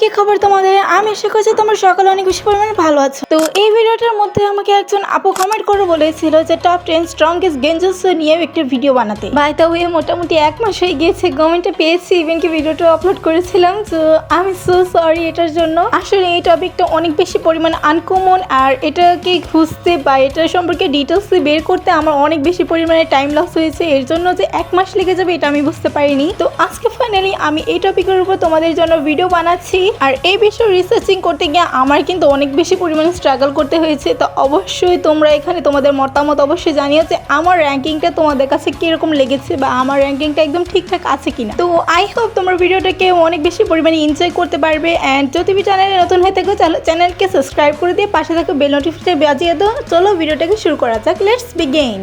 কি খবর তোমাদের? আমি আশা করছি তোমরা সকালে অনেক বেশি পরিমাণে ভালো আছো। তো এই ভিডিওটার মধ্যে আমাকে একজন আপু কমেন্ট করে বলেছিল যে টপ 10 স্ট্রংগেস্ট গেঞ্জুৎসু নিয়ে একটা ভিডিও বানাতে। বাই দ্য ওয়ে মোটামুটি 1 মাস হয়ে গিয়েছে কমেন্টে পেয়েছি, ইভেন কি ভিডিওটা আপলোড করেছিলাম। তো আমি সো সরি এটার জন্য। আসলে এই টপিকটা অনেক বেশি পরিমাণে আনকমন, আর এটাকে খুঁজতে বা এটা সম্পর্কে ডিটেলস বের করতে আমার অনেক বেশি পরিমাণে টাইম লস হয়েছে। এর জন্য যে 1 মাস লেগে যাবে এটা আমি বুঝতে পারিনি। তো আজকে ফাইনালি আমি এই টপিকের উপর তোমাদের জন্য ভিডিও বানাচ্ছি। আর এই বিষয়ে রিসার্চিং করতে গিয়ে আমার কিন্তু অনেক বেশি পরিমাণে স্ট্রাগল করতে হয়েছে। তো অবশ্যই তোমরা এখানে তোমাদের মতামত অবশ্যই জানিও যে আমার র্যাঙ্কিংটা তোমাদের কাছে কিরকম লেগেছে বা আমার র্যাঙ্কিংটা একদম ঠিকঠাক আছে কিনা। তো আই হোপ তোমরা ভিডিওটাকে অনেক বেশি পরিমাণে এনজয় করতে পারবে। অ্যান্ড যদি চ্যানেলে নতুন হয়ে থাকো চ্যানেলকে সাবস্ক্রাইব করে দিয়ে পাশে থাকো বেল নোটিফিকেশন বাজিয়ে দাও। চলো ভিডিওটাকে শুরু করা যাক। Let's begin.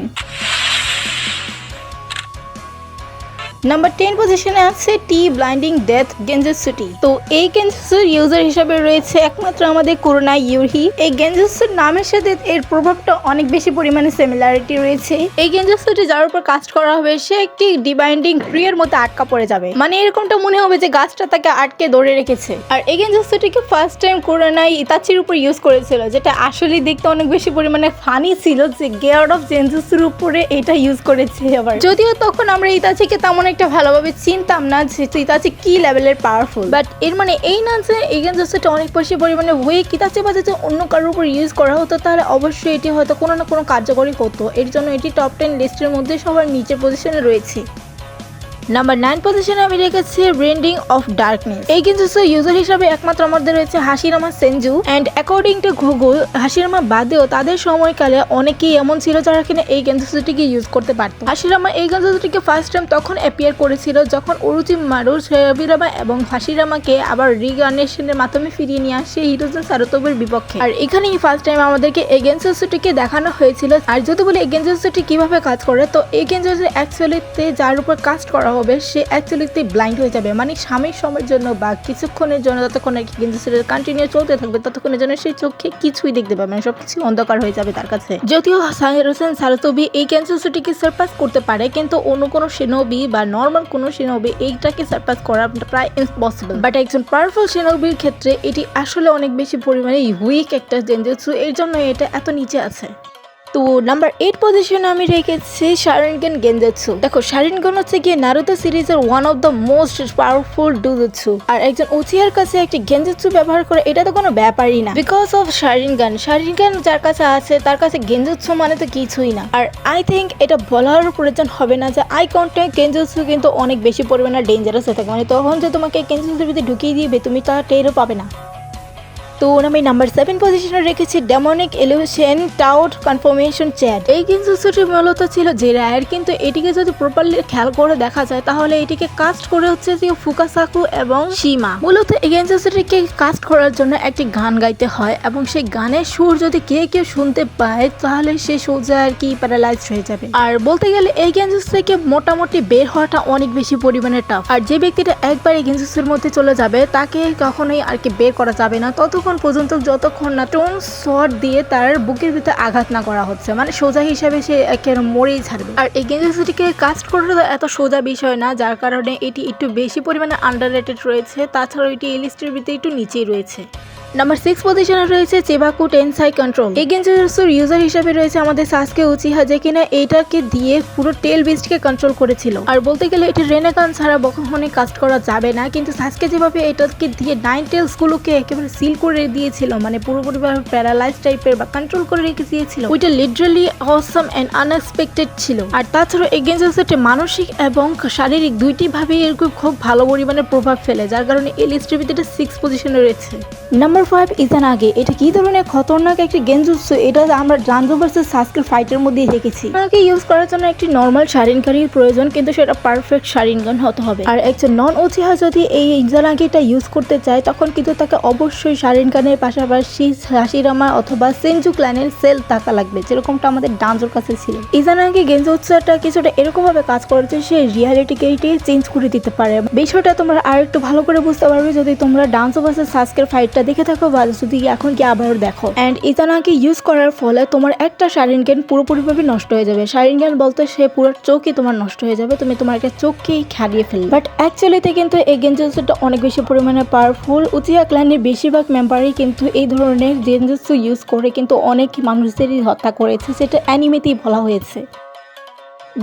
নাম্বার 10 পজিশনে আছে টি ব্লাইন্ডিং ডেথ গেঞ্জুৎসুটি। তো এই গেঞ্জুৎসুর ইউজার হিসাবে রয়েছে একমাত্র আমাদের কুরোনা ইউহি। এই গেঞ্জুৎসুর নামের সাথে এর প্রভাবটা অনেক বেশি পরিমাণে সিমিলারিটি রয়েছে। এই গেঞ্জুৎসুটি যার উপর কাস্ট করা হবে সে একটি ডিবাইন্ডিং ট্রিয়ের মধ্যে আটকা পড়ে যাবে, মানে এরকমটা মনে হবে যে গাছটা তাকে আটকে ধরে রেখেছে। আর এই গেঞ্জুৎসুটিকে ফার্স্ট টাইম কুরোনাই ইতাচির উপর ইউজ করেছিল, যেটা আসলে দেখতে অনেক বেশি পরিমাণে ফানি ছিল যে গেয়ার্ড অফ গেঞ্জুৎসুর উপরে এটা ইউজ করেছে। আবার যদিও তখন আমরা ইতাচিকে তেমন একটা ভালোভাবে চিনতাম না যে ইতাচি কি লেভেলের পাওয়ারফুল, বাট এর মানে এই না যে এই গেঞ্জুৎসুটা অনেক বেশি পরিমাণে উইক। ইতাচি বা যদি অন্য কারোর উপর ইউজ করা হতো তাহলে অবশ্যই এটি হয়তো কোনো না কোনো কার্যকরী হতো। এর জন্য এটি টপ 10 লিস্টের মধ্যে সবার নিচের পজিশনে রয়েছে। নাম্বার 9 পজিশনে আমি রেখেছি ব্রেন্ডিং অফ ডার্কনেস। এই গেঞ্জুৎসু ইউজার হিসাবে একমাত্র আমাদের রয়েছে হাশিরামা সেনজু। অ্যান্ড অ্যাকর্ডিং টু গুগল, হাশিরামা বাদেও তাদের সময়কালে অনেকেই এমন ছিল যারা কিনা এই গেঞ্জুৎসুটিকে ইউজ করতে পারত। হাশিরামা এই গেঞ্জুৎসুটিকে ফার্স্ট টাইম তখন অ্যাপিয়ার করেছিল যখন ওরোচিমারু সেরাবিরামা এবং হাশিরামাকে আবার রিগার্নেশনের মাধ্যমে ফিরিয়ে নিয়ে আসে হিরোজু সারুতোবির বিপক্ষে। আর এখানেই ফার্স্ট টাইম আমাদেরকে এই গেঞ্জুৎসুটিকে দেখানো হয়েছিল। আর যদি বলি এই গেঞ্জুৎসুটি কিভাবে কাজ করে, তো এই গেঞ্জুৎসু অ্যাকচুয়ালিতে যার উপর কাস্ট করা হবে সে অ্যাকচুয়ালিতে ব্লাইন্ড হয়ে যাবে, মানে সাময়িক সময়ের জন্য বা কিছুক্ষণের জন্য, যতক্ষণ আর কি গেঞ্জুৎসুটা কন্টিনিউ চলতে থাকবে ততক্ষণের জন্য সেই চোখে কিছুই দেখতে পাবে না, সবকিছু অন্ধকার হয়ে যাবে তার কাছে। যদিও হিরোজু সারুতোবি এই গেঞ্জুৎসুটিকে সারপাস করতে পারে, কিন্তু অন্য কোনো শিনোবি বা নর্মাল কোনো শিনোবি এইটাকে সারপাস করা প্রায় ইম্পসিবল। বাট একজন পাওয়ারফুল শিনোবির ক্ষেত্রে এটি আসলে অনেক বেশি পরিমাণে উইক একটা গেঞ্জুৎসু, এর জন্য এটা এত নিচে আছে। তো নাম্বার 8 পজিশনে আমি রেখেছি শারিনগান গেঞ্জুৎসু। দেখো শারিনগান হচ্ছে গিয়ে নারুতো সিরিজের one of the most powerful dojutsu. আর একজন উচিয়ার কাছে একটি গেঞ্জুৎসু ব্যবহার করে এটা তো কোনো ব্যাপারই না, বিকজ অফ শারিনগান যার কাছে আছে তার কাছে গেঞ্জুৎসু মানে তো কিছুই না। আর আই থিঙ্ক এটা বলার প্রয়োজন হবে না যে আই কন্টেক্ট গেঞ্জুৎসু কিন্তু অনেক বেশি পরিমাণে ডেঞ্জারাস হয়ে থাকে, মানে তখন যে তোমাকে গেঞ্জুৎসুর ভিতরে ঢুকিয়ে দিবে তুমি তা টেরও পাবে না। তো আমি নাম্বার 7 পজিশনে রেখেছি demonic illusion tout confirmation chat. এই গেঞ্জুৎসুটি মূলত ছিল যে রায়ের, কিন্তু এটিকে যদি প্রপারলি খেয়াল করে দেখা যায় তাহলে এটিকে কাস্ট করে হচ্ছে যে ফুকাসাকু এবং সীমা। মূলত এই গেঞ্জুৎসুটিকে কাস্ট করার জন্য একটি গান গাইতে হয় এবং সেই গানের সুর যদি কেউ শুনতে পায় তাহলে সে সোজা আর কি প্যারালাইজ হয়ে যাবে। আর বলতে গেলে এই গেঞ্জুৎসু থেকে মোটামুটি বের হওয়াটা অনেক বেশি পরিমাণে টাফ। আর যে ব্যক্তিটা একবার এই গেঞ্জুৎসুর মধ্যে চলে যাবে তাকে কখনোই আর কি বের করা যাবে না ততক্ষণ পর্যন্ত যতক্ষণ না টোন শট দিয়ে তার বুকের ভিতরে আঘাত না করা হচ্ছে, মানে সোজা হিসাবে সে একেবারে মরেই ছাড়বে। আর এই গেঞ্জুৎসুটিকে কাস্ট করা এত সোজা বিষয় না, যার কারণে এটি একটু বেশি পরিমাণে আন্ডাররেটেড রয়েছে। তাছাড়াও এটি এই লিস্টের ভিতরে একটু নিচেই রয়েছে। নাম্বার 6 পজিশনে রয়েছে চিবাকু টেনসাই কন্ট্রোল। এই গেঞ্জুৎসুর ইউজার হিসেবে রয়েছে আমাদের সাসকে উচিহা, যে কিনা এইটাকে দিয়ে পুরো টেল বিস্টকে কন্ট্রোল করেছিল। আর বলতে গেলে এটি রেনেগান ছাড়া কখনোই কাস্ট করা যাবে না, কিন্তু সাসকে যেভাবে এটাকে দিয়ে 9 টেলস গুলোকে একেবারে সিল করে দিয়েছিল, মানে পুরোপুরিভাবে প্যারালাইজ টাইপের বা কন্ট্রোল করে রেখে দিয়েছিল, ওইটা লিটারালি অসাম এন্ড আনএক্সপেক্টেড ছিল। আর তাছাড়া এই গেঞ্জুৎসুটি মানসিক এবং শারীরিক দুইটি ভাবে এরকম খুব ভালো পরিমাণে প্রভাব ফেলে, যার কারণে এই লিস্টের ভিতরে 6 পজিশনে রয়েছে। নাম্বার 5 ইজানাগে। এটা কি ধরনের খতরনাক একটি গেঞ্জুৎসু, এটা আমরা জানজো ভার্সেস সাসকের ফাইটের মধ্যে দেখেছি। আপনাকে ইউজ করার জন্য একটি নর্মাল শারিনগানের প্রয়োজন, কিন্তু সেটা পারফেক্ট শারিনগান হতে হবে। আর একজন নন উচিহা যদি এই ইজানাগেটা ইউজ করতে চায় তখন কিন্তু তাকে অবশ্যই শারিনগানের পাশাপাশি হাশিরামা অথবা সেনজু ক্ল্যানের সেল থাকা লাগবে, যেরকমটা আমাদের ডানজোর কাছে ছিল। ইজানাগে গেঞ্জুৎসুটা কিছুটা এরকম ভাবে কাজ করেছে সে রিয়ালিটিকে চেঞ্জ করে দিতে পারে। বিষয়টা তোমরা আর একটু ভালো করে বুঝতে পারবে যদি তোমরা ডানজো ভার্সেস সাসকের ফাইটটা দেখে থাকো দেখো বা যদি এখন কি আবারও দেখো। অ্যান্ড ইজানাকে ইউজ করার ফলে তোমার একটা শারিনগেন পুরোপুরিভাবে নষ্ট হয়ে যাবে। শারিনগেন বলতে সে পুরো চোখই তোমার নষ্ট হয়ে যাবে, তুমি তোমার একটা চোখকেই হারিয়ে ফেলবে। বাট অ্যাকচুয়ালিতে কিন্তু এই গেঞ্জুৎসুটা অনেক বেশি পরিমাণে পাওয়ারফুল। উচিয়া ক্ল্যানের বেশিরভাগ মেম্বারই কিন্তু এই ধরনের গেঞ্জুৎসু ইউজ করে কিন্তু অনেক মানুষদেরই হত্যা করেছে, সেটা অ্যানিমেতেই বলা হয়েছে।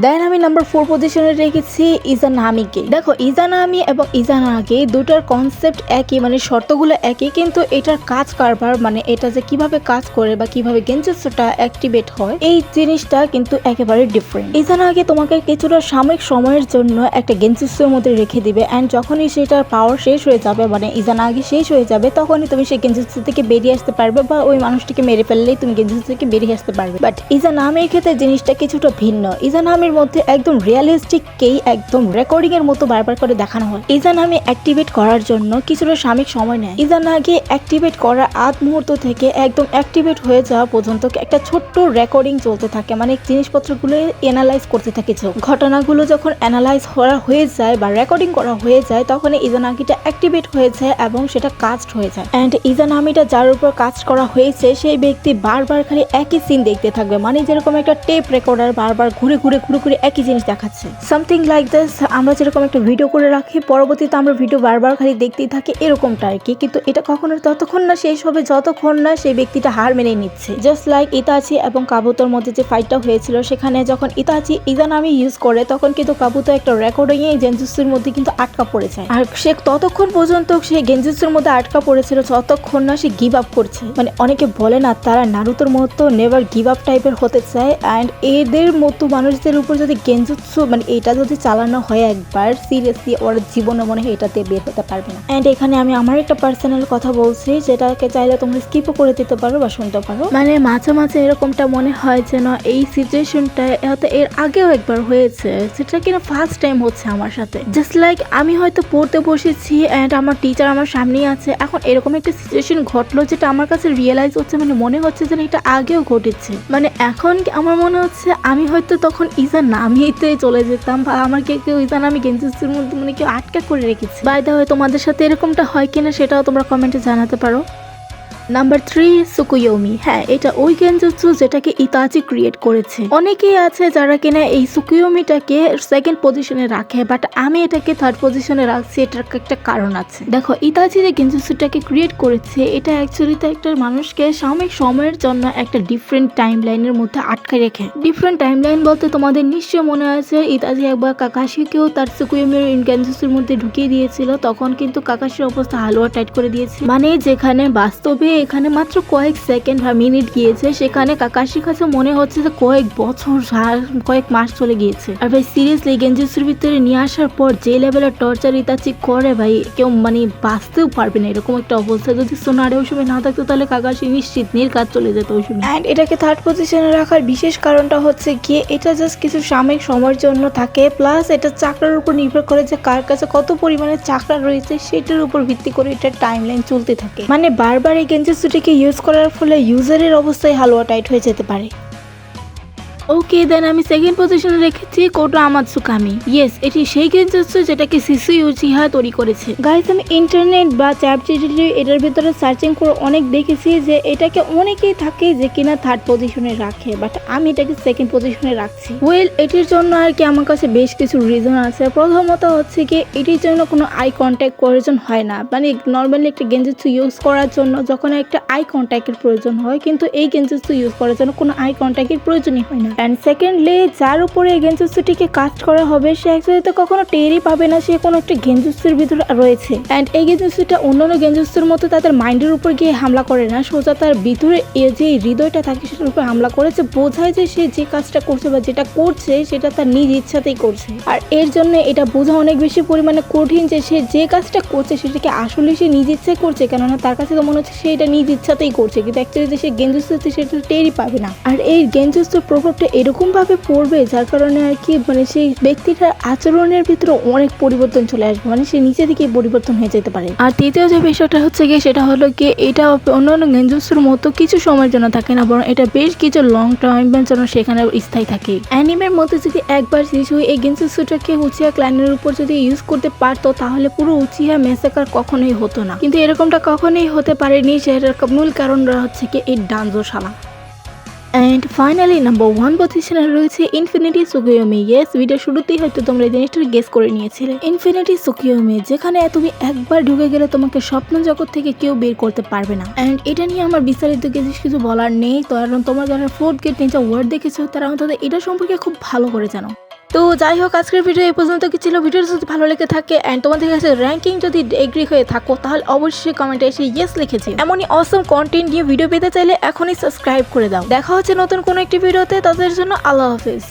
দেন আমি নাম্বার 4 পজিশনে রেখেছি ইজানামিকে। দেখো ইজানামি এবং ইজানাগি দুটার কনসেপ্ট একই, মানে শর্তগুলো একই, কিন্তু এটার কাজ কারবার মানে এটা যে কিভাবে কাজ করে বা কিভাবে গেঞ্জুৎসুটা অ্যাক্টিভেট হয় এই জিনিসটা কিন্তু একেবারে ডিফারেন্ট। ইজানাগি তোমাকে কিছুটা সাময়িক সময়ের জন্য একটা গেঞ্জুৎসুর মধ্যে রেখে দিবে, অ্যান্ড যখনই সেটার পাওয়ার শেষ হয়ে যাবে মানে ইজানাগি শেষ হয়ে যাবে তখনই তুমি সেই গেঞ্জুৎসু থেকে বেরিয়ে আসতে পারবে, বা ওই মানুষটিকে মেরে ফেললেই তুমি গেঞ্জুৎসু থেকে বেরিয়ে আসতে পারবে। বাট ইজানামির ক্ষেত্রে জিনিসটা কিছুটা ভিন্ন। ইজানামির মধ্যে একদম রিয়েলিস্টিক কেই একদম রেকর্ডিং এর মতো বারবার করে দেখানো হয়। ইজানামি অ্যাক্টিভেট করার জন্য কিছুটা সাময়িক সময় নেয়। ইজানাগি অ্যাক্টিভেট করার আধ মুহূর্ত থেকে একদম অ্যাক্টিভেট হয়ে যাওয়া পর্যন্ত একটা ছোট্ট রেকর্ডিং চলতে থাকে, মানে জিনিসপত্রগুলো অ্যানালাইজ করতে থাকে। ঘটনাগুলো যখন অ্যানালাইজ করা হয়ে যায় বা রেকর্ডিং করা হয়ে যায় তখন ইজানাগিটা অ্যাক্টিভেট হয়ে যায় এবং সেটা কাস্ট হয়ে যায়। অ্যান্ড ইজানামিটা যার উপর কাজ করা হয়েছে সেই ব্যক্তি বারবার খালি একই সিন দেখতে থাকবে, মানে যেরকম একটা টেপ রেকর্ডার বারবার ঘুরে ঘুরে ঘুরে ঘুরে একই জিনিস দেখাচ্ছে, সামথিং লাইক দিস। আমরা যেরকম একটা ভিডিও করে রাখি পরবর্তীতে আমরা ভিডিও বারবার খালি দেখতেই থাকি, এরকমটা আর কি। কিন্তু এটা কখনো ততক্ষণ না শেষ হবে যতক্ষণ না সেই ব্যক্তিটা হার মেনে নিচ্ছে। জাস্ট লাইক ইতাচি এবং কাবুতোর মধ্যে যে ফাইটটা হয়েছিল সেখানে যখন ইতাচি ইজানামি ইউজ করে তখন কিন্তু কাবুতো একটা রেকর্ডিং এ গেঞ্জুৎসুর মধ্যে কিন্তু আটকা পড়ে যায়, আর সে ততক্ষণ পর্যন্ত সে গেঞ্জুৎসুর মধ্যে আটকা পড়েছিল যতক্ষণ না সে গিভ আপ করছে। মানে অনেকে বলে না তারা নারুতোর মতো নেভার গিভ আপ টাইপের হতে চায়, অ্যান্ড এদের মতো মানুষদের উপর যদি গেঞ্জুৎসু মানে এটা যদি চালানো হয় একবার সিরিয়াসলি ওর জীবনে মনে হয় এটাতে বের হতে পারবে না। অ্যান্ড এখানে আমি আমার একটা পার্সোনাল কথা বলছি যেটাকে চাইলে তোমরা স্কিপও করে দিতে পারো বা শুনতে পারো। মানে মাঝে মাঝে এরকমটা মনে হয় যেন এই সিচুয়েশনটা হয়তো এর আগেও একবার হয়েছে, সেটা কিনা ফার্স্ট টাইম হচ্ছে আমার সাথে। জাস্ট লাইক আমি হয়তো পড়তে বসেছি অ্যান্ড আমার টিচার আমার সামনেই আছে, এখন এরকম একটা সিচুয়েশন ঘটলো যেটা আমার কাছে রিয়েলাইজ হচ্ছে, মানে মনে হচ্ছে যেন এটা আগেও ঘটেছে। মানে এখন আমার মনে হচ্ছে আমি হয়তো তখন ইজানামিতে চলে যেতাম বা আমাকে কেউ ইজানামি গেঞ্জুৎসুর মধ্যে মানে কেউ আটকা করে রেখেছে। বাই দ্য ওয়ে তোমাদের সাথে এরকমটা হয় কিনা সেটাও তোমরা কমেন্টে জানাতে পারো। নাম্বার 3 সুকুয়োমি। হ্যাঁ, এটা ওই গেঞ্জুৎসু যেটাকে ইতাচি ক্রিয়েট করেছে। অনেকেই আছে যারা কিনা এই সুকুয়োমিটাকে সেকেন্ড পজিশনে রাখে, বাট আমি এটাকে থার্ড পজিশনে রাখছি। এটার একটা কারণ আছে। দেখো ইতাচি যে গেঞ্জুৎসুটাকে ক্রিয়েট করেছে এটা অ্যাকচুয়ালি তো একটা মানুষকে সাময়িক সময়ের জন্য একটা ডিফারেন্ট টাইম লাইনের মধ্যে আটকে রেখে। ডিফারেন্ট টাইম লাইন বলতে তোমাদের নিশ্চয় মনে আছে ইতাচি একবার কাকাশিকেও তার সুকুয়োমির গেঞ্জুৎসুর মধ্যে ঢুকিয়ে দিয়েছিল, তখন কিন্তু কাকাশির অবস্থা হালুয়া টাইট করে দিয়েছে। মানে যেখানে বাস্তবে এখানে মাত্র কয়েক সেকেন্ড বা মিনিট গিয়েছে সেখানে কাকাশির কাছে মনে হচ্ছে যে কয়েক বছর কয়েক মাস চলে গিয়েছে। আর ভাই সিরিয়াসলি গেঞ্জুৎসুর ভিতরে নিয়ে আসার পর যে লেভেলের টর্চার ইতাচি করে ভাই কেউ মানে বাঁচতেও পারবে না এরকম একটা অবস্থা। যদি সোনারে ওই সময় না থাকতো তাহলে কাকাশি নিশ্চিত নির্ঘাত চলে যেত ওই সময়। অ্যান্ড এটাকে থার্ড পজিশনে রাখার বিশেষ কারণটা হচ্ছে গিয়ে এটা জাস্ট কিছু সাময়িক সময়ের জন্য থাকে, প্লাস এটা চাকরার উপর নির্ভর করে যে কার কাছে কত পরিমাণে চাকরা রয়েছে সেটার উপর ভিত্তি করে এটা টাইম লাইন চলতে থাকে। মানে বারবার এই গেঞ্জুৎসুটিকে ইউজ করার ফলে ইউজারের অবস্থায় হালুয়া টাইট হয়ে যেতে পারে। ওকে, দেন আমি সেকেন্ড পজিশনে রেখেছি কোটো আমাৎসুকামি। ইয়েস, এটি সেই গেঞ্জুৎসু যেটাকে শিসুই উচিহা তৈরি করেছে। গাইস, আমি ইন্টারনেট বা চ্যাটজিপিটি এটার ভিতরে সার্চিং করে অনেক দেখেছি যে এটাকে অনেকেই থাকে যে কিনা থার্ড পজিশনে রাখে, বাট আমি এটাকে সেকেন্ড পজিশনে রাখছি। ওয়েল, এটির জন্য আর কি আমার কাছে বেশ কিছু রিজন আছে। প্রথমত হচ্ছে কি এটির জন্য কোনো আই কন্ট্যাক্ট প্রয়োজন হয় না। মানে নর্মালি একটা গেঞ্জুৎসু ইউজ করার জন্য যখন একটা আই কন্ট্যাক্টের প্রয়োজন হয়, কিন্তু এই গেঞ্জুৎসু ইউজ করার জন্য কোনো আই কন্ট্যাক্টের প্রয়োজনই হয় না। অ্যান্ড সেকেন্ডলি যার উপরে এই গেঞ্জুৎসুটিকে কাস্ট করা হবে সে অ্যাকচুয়ালি তো কখনো টেরই পাবে না সে কোনো একটা গেঞ্জুৎসুর ভিতরে রয়েছে। অ্যান্ড এই গেঞ্জুৎসুটা অন্যান্য গেঞ্জুৎসুর মতো তাদের মাইন্ডের উপর গিয়ে হামলা করে না, সোজা তার ভিতরে যে হৃদয়টা থাকে সেটার উপর হামলা করেছে, বোঝায় যে সে যে কাজটা করছে বা যেটা করছে সেটা তার নিজ ইচ্ছাতেই করছে। আর এর জন্য এটা বোঝা অনেক বেশি পরিমাণে কঠিন যে সে যে কাজটা করছে সেটাকে আসলে সে নিজ ইচ্ছায় করছে, কেননা তার কাছে তো মনে হচ্ছে সে এটা নিজ ইচ্ছাতেই করছে, কিন্তু অ্যাকচুয়ালি যে সে গেঞ্জুৎসুতে সেটা টেরই পাবে না। আর এই গেঞ্জুৎসুর প্রভাবটা প্রভাবটা এরকম ভাবে পড়বে যার কারণে আর কি মানে সেই ব্যক্তিটার আচরণের ভিতরে অনেক পরিবর্তন চলে আসবে, মানে সে নিচে থেকে পরিবর্তন হয়ে যেতে পারে। আর তৃতীয় যে বিষয়টা হচ্ছে গিয়ে সেটা হলো কি এটা অন্যান্য গেঞ্জুসুর মতো কিছু সময়ের জন্য থাকে না, বরং এটা বেশ কিছু লং টাইমের জন্য সেখানে স্থায়ী থাকে। অ্যানিমের মধ্যে যদি একবার শিশু এই গেঞ্জুসুটাকে উচিয়া ক্লানের উপর যদি ইউজ করতে পারতো তাহলে পুরো উচিয়া ম্যাসাকার কখনোই হতো না, কিন্তু এরকমটা কখনোই হতে পারেনি। সেটার মূল কারণটা হচ্ছে কি এই ডানজো শালা। অ্যান্ড ফাইনালি নাম্বার 1 পজিশনে রয়েছে ইনফিনিটি সুকিয়োমি। ইয়েস, ভিডিও শুরুতেই হয়তো তোমরা এই জিনিসটা গেস করে নিয়েছিলে। ইনফিনিটি সুকিয়োমি যেখানে তুমি একবার ঢুকে গেলে তোমাকে স্বপ্ন জগৎ থেকে কেউ বের করতে পারবে না। অ্যান্ড এটা নিয়ে আমার বিস্তারিত কিছু বলার নেই, কারণ তোমরা যারা 4th গেট নিনজা ওয়ার্ড দেখেছো তারা অন্তত এটা সম্পর্কে খুব ভালো করে জানো। তো যাই হোক, আজকের ভিডিও এই পর্যন্ত কি ছিল। ভিডিওটা যদি ভালো লেগে থাকে অ্যান্ড তোমাদের কাছে র্যাঙ্কিং যদি এগ্রি হয়ে থাকো তাহলে অবশ্যই কমেন্টে এসে ইয়েস লিখেছি। এমনই অসম কন্টেন্ট নিয়ে ভিডিও পেতে চাইলে এখনই সাবস্ক্রাইব করে দাও। দেখা হচ্ছে নতুন কোনো একটি ভিডিওতে, তাদের জন্য আল্লাহ হাফেজ।